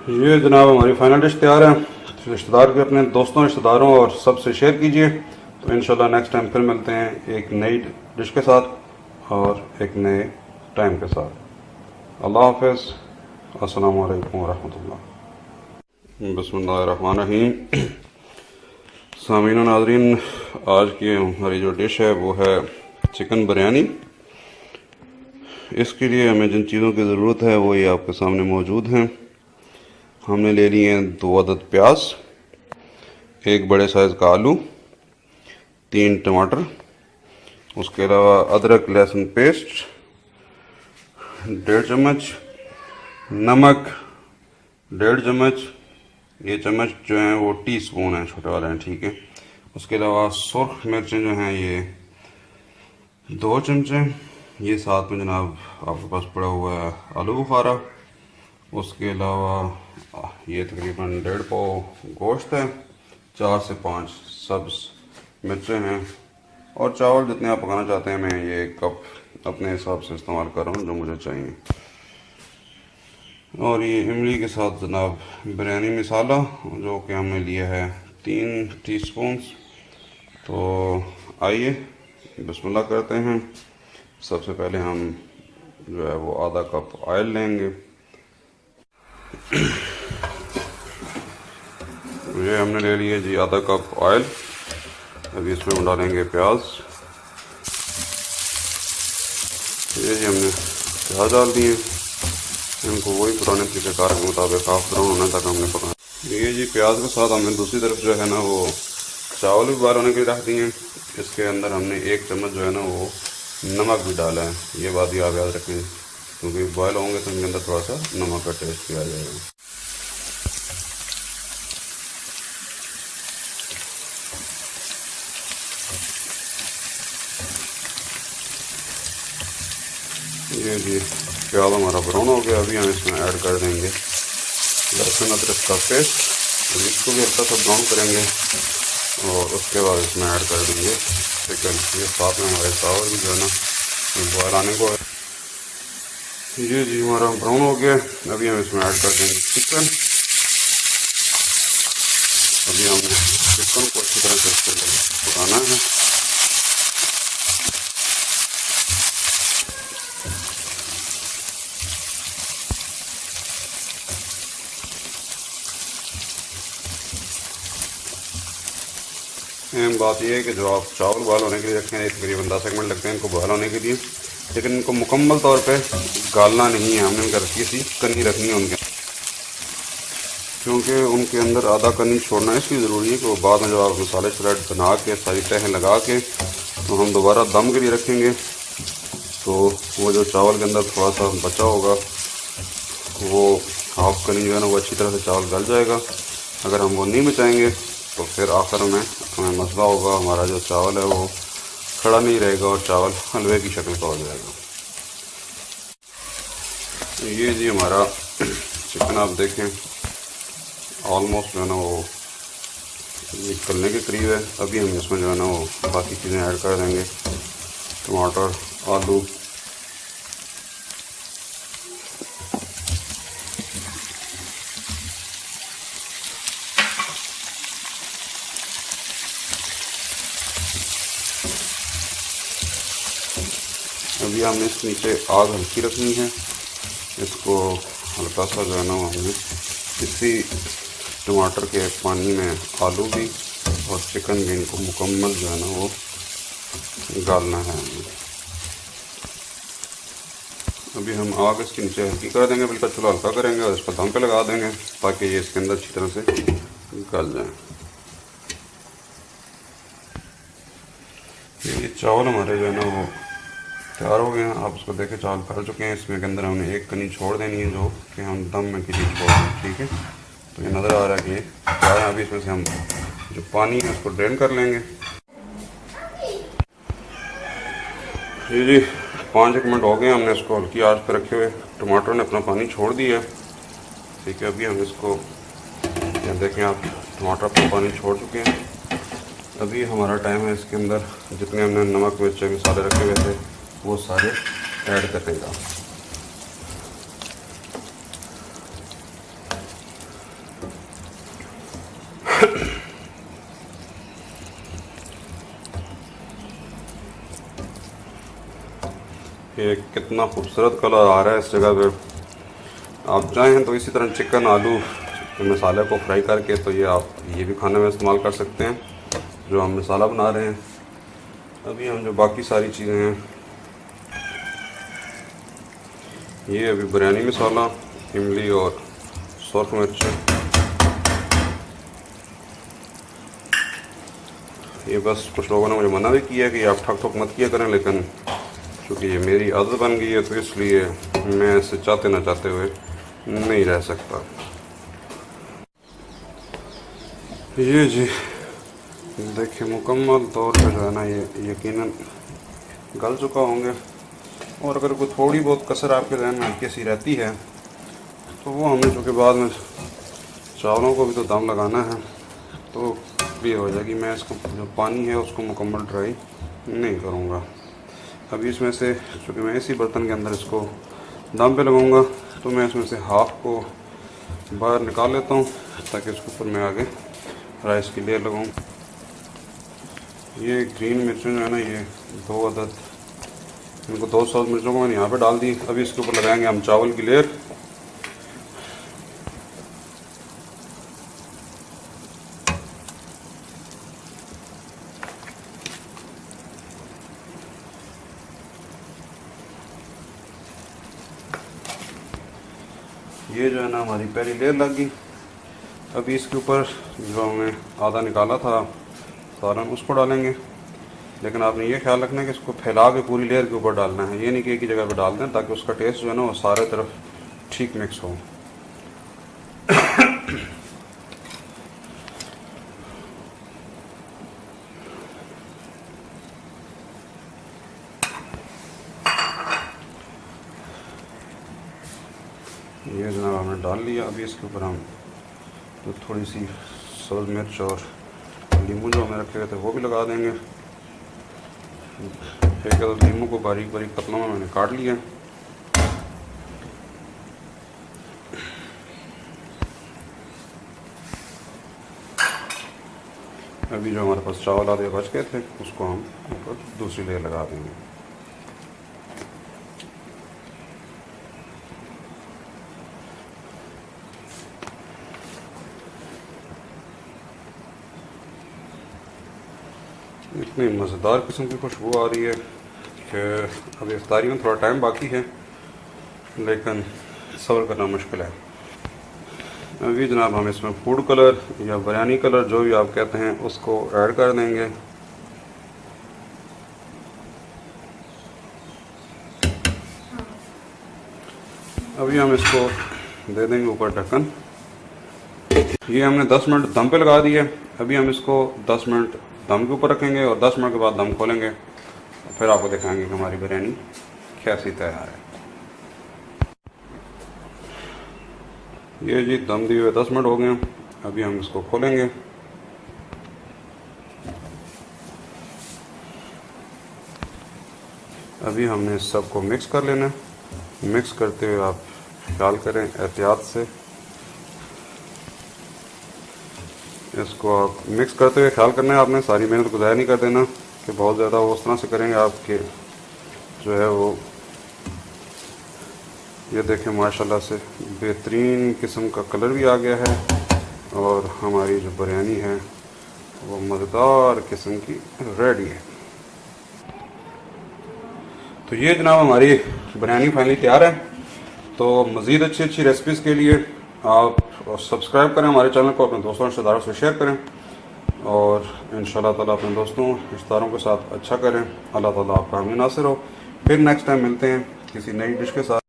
ये जनाब हमारी फाइनल डिश तैयार है। रिश्तेदार के अपने दोस्तों रिश्तेदारों और सबसे शेयर कीजिए। तो इंशाल्लाह नेक्स्ट टाइम फिर मिलते हैं एक नई डिश के साथ और एक नए टाइम के साथ। अल्लाह हाफ़िज़। अस्सलामु अलैकुम वरहमतुल्लाह। बिस्मिल्लाहिर्रहमानिर्रहीम। सामीन व नाज़रीन, आज की हमारी जो डिश है वो है चिकन बिरयानी। इसके लिए हमें जिन चीज़ों की ज़रूरत है वो ये आपके सामने मौजूद हैं। हमने ले लिए हैं 2 अदद प्याज, एक बड़े साइज़ का आलू, 3 टमाटर, उसके अलावा अदरक लहसुन पेस्ट, 1.5 चम्मच नमक, 1.5 चम्मच, ये चम्मच जो हैं वो टी स्पून है, छोटे वाले हैं, ठीक है। उसके अलावा सुर्ख मिर्चें जो हैं ये 2 चमचे, ये साथ में जनाब आपके पास पड़ा हुआ है आलू बुखारा। उसके अलावा ये तकरीबन 1.5 पाव गोश्त है, 4 से 5 सब्ज़ मिर्चें हैं और चावल जितने आप पकाना चाहते हैं। मैं ये 1 कप अपने हिसाब से इस्तेमाल कर रहा हूँ जो मुझे चाहिए। और ये इमली के साथ जनाब बिरयानी मसाला जो कि हमने लिया है 3 टीस्पून। तो आइए बिस्मिल्लाह करते हैं। सबसे पहले हम जो है वो आधा कप ऑयल लेंगे। ये हमने ले लिए जी आधा कप ऑयल। अभी इसमें हम डालेंगे प्याज। ये जी हमने प्याज डाल दिए, इनको वही पुराने तरीक़ेकार के मुताबिक हाफ ब्राउन होने तक हमने पकाना। ये जी प्याज के साथ हमने दूसरी तरफ जो है ना वो चावल भी बॉयल होने के लिए रख दिए। इसके अंदर हमने 1 चम्मच जो है ना वो नमक भी डाला है। ये बात भी आप याद रखें क्योंकि बॉयल होंगे तो इनके अंदर थोड़ा सा नमक का टेस्ट भी आ जाएगा। ये जी प्याज हमारा ब्राउन हो गया। अभी हम इसमें ऐड कर देंगे लहसुन अदरक का पेस्ट। तो इसको भी हल्का सा ब्राउन करेंगे और उसके बाद इसमें ऐड कर देंगे चिकन। ये साथ में हमारे चावल भी जो है ना बॉयल आने को है। ये जी हमारा ब्राउन हो गया। अभी हम इसमें ऐड कर देंगे चिकन। अभी हमने चिकन को अच्छी तरह से पकाना है। बात यह है कि जो आप चावल बॉयल होने के लिए रखें तकरीबन 10 मिनट लगते हैं इनको बॉयल होने के लिए, लेकिन इनको मुकम्मल तौर पे गालना नहीं है। हमने इनका रखी सी कनी रखनी है उनके, क्योंकि उनके अंदर आधा कनी छोड़ना इसलिए ज़रूरी है कि वो बाद में जब आप मसाले शराट बना के सारी तहें लगा के तो हम दोबारा दम के लिए रखेंगे तो वो जो चावल के अंदर थोड़ा सा बचा होगा वो हाफ कनी जो है ना वो अच्छी तरह से चावल गल जाएगा। अगर हम वो नहीं बचाएंगे तो फिर आखिर में हमें मसला होगा, हमारा जो चावल है वो खड़ा नहीं रहेगा और चावल हलवे की शक्ल का हो जाएगा। ये जी हमारा चिकन आप देखें ऑलमोस्ट जो है ना वो निकलने के करीब है। अभी हम इसमें जो है ना वो बाकी चीज़ें ऐड कर देंगे, टमाटर, आलू। अभी हमने इस नीचे आग हल्की रखनी है। इसको हल्का सा जो है ना हमने इसी टमाटर के पानी में आलू भी और चिकन भी इनको मुकम्मल जो है ना वो गालना है हमें। अभी हम आग इसके नीचे हल्की कर देंगे, बिल्कुल चूल्हा हल्का करेंगे और इस पर दम पे लगा देंगे ताकि ये इसके अंदर अच्छी तरह से गल जाए। ये चावल हमारे जो है ना वो तैयार हो गए हैं। आप उसको देखें चावल गल चुके हैं। इसमें के अंदर हमने 1 कनी छोड़ देनी है जो कि हम दम में किसी छोड़ दें, ठीक है। तो ये नज़र आ रहा है कि ये तैयार है। अभी इसमें से हम जो पानी है उसको ड्रेन कर लेंगे। जी 5-1 मिनट हो गए हमने इसको हल्की आंच पर रखे हुए। टमाटर ने अपना पानी छोड़ दिया, ठीक है। अभी हम इसको ये देखें आप टमाटर अपना पानी छोड़ चुके हैं। अभी हमारा टाइम है इसके अंदर जितने हमने नमक मिर्च मसाले रखे हुए थे वो सारे ऐड करेगा। कि कितना खूबसूरत कलर आ रहा है इस जगह पे। आप चाहें तो इसी तरह चिकन आलू मसाले को फ्राई करके तो ये भी खाने में इस्तेमाल कर सकते हैं जो हम मसाला बना रहे हैं। अभी हम जो बाकी सारी चीज़ें हैं, ये अभी बिरयानी मसाला, इमली और सुर्ख मिर्च, ये बस कुछ लोगों ने मुझे मना भी किया कि आप ठक ठक मत किया करें, लेकिन क्योंकि ये मेरी आदत बन गई है तो इसलिए मैं इसे चाहते ना चाहते हुए नहीं रह सकता। ये जी देखिए मुकम्मल तौर पर जो है ना ये यकीनन गल चुका होंगे। और अगर कोई थोड़ी बहुत कसर आपके जहन में हल्की सी रहती है तो वो हमें चूँकि बाद में चावलों को भी तो दम लगाना है तो ये हो जाएगी। मैं इसको जो पानी है उसको मुकम्मल ड्राई नहीं करूँगा। अभी इसमें से चूँकि मैं इसी बर्तन के अंदर इसको दम पे लगाऊंगा तो मैं इसमें से हाफ़ को बाहर निकाल लेता हूँ ताकि इसके ऊपर मैं आगे राइस की लेयर लगाऊँ। ये ग्रीन मिर्चें जो है ना, ये 2 अदद, इनको 2 सब्ज़ मिर्चों को मैंने यहाँ पे डाल दी। अभी इसके ऊपर लगाएंगे हम चावल की लेयर। ये जो है ना हमारी पहली लेयर लग गई। अभी इसके ऊपर जो हमने आधा निकाला था सालन उसको डालेंगे, लेकिन आपने ये ख्याल रखना है कि इसको फैला के पूरी लेयर के ऊपर डालना है। ये नहीं कि एक ही जगह पे डाल दें ताकि उसका टेस्ट जो है ना वो सारे तरफ ठीक मिक्स हो। ये जनाब हमने डाल लिया। अभी इसके ऊपर हम तो थोड़ी सी सब्ज़ मिर्च और नींबू जो हमने रखे हुए थे वो भी लगा देंगे। एक अदद नींबू को बारीक बारीक पतलों में मैंने काट लिया। अभी जो हमारे पास चावल आधे बच गए थे उसको हम ऊपर दूसरी लेयर लगा देंगे। इतनी मज़ेदार किस्म की खुशबू आ रही है कि अभी इफ्तारी में थोड़ा टाइम बाकी है, लेकिन सब्र करना मुश्किल है। अभी जनाब हम इसमें फूड कलर या बिरयानी कलर जो भी आप कहते हैं उसको ऐड कर देंगे। अभी हम इसको दे देंगे ऊपर ढक्कन। ये हमने 10 मिनट दम पे लगा दिया। अभी हम इसको 10 मिनट दम के ऊपर रखेंगे और 10 मिनट के बाद दम खोलेंगे, फिर आपको दिखाएंगे कि हमारी बिरयानी कैसी तैयार है। ये जी दम दिए हुए 10 मिनट हो गए। अभी हम इसको खोलेंगे। अभी हमने सबको मिक्स कर लेना है। मिक्स करते हुए आप ख्याल करें एहतियात से, इसको आप मिक्स करते हुए ख्याल करना है आपने सारी मेहनत को ज़ाया नहीं कर देना कि बहुत ज़्यादा वो उस तरह से करेंगे आपके जो है वो। ये देखें माशाल्लाह से बेहतरीन किस्म का कलर भी आ गया है और हमारी जो बिरयानी है वो मज़ेदार किस्म की रेडी है। तो ये जनाब हमारी बिरयानी फाइनली तैयार है। तो मज़ीद अच्छी अच्छी रेसिपीज़ के लिए आप सब्सक्राइब करें हमारे चैनल को, अपने दोस्तों और रिश्तेदारों से शेयर करें और इंशाअल्लाह ताला अपने दोस्तों रिश्तेदारों के साथ अच्छा करें। अल्लाह ताला आपका हामी नासिर हो। फिर नेक्स्ट टाइम मिलते हैं किसी नई डिश के साथ।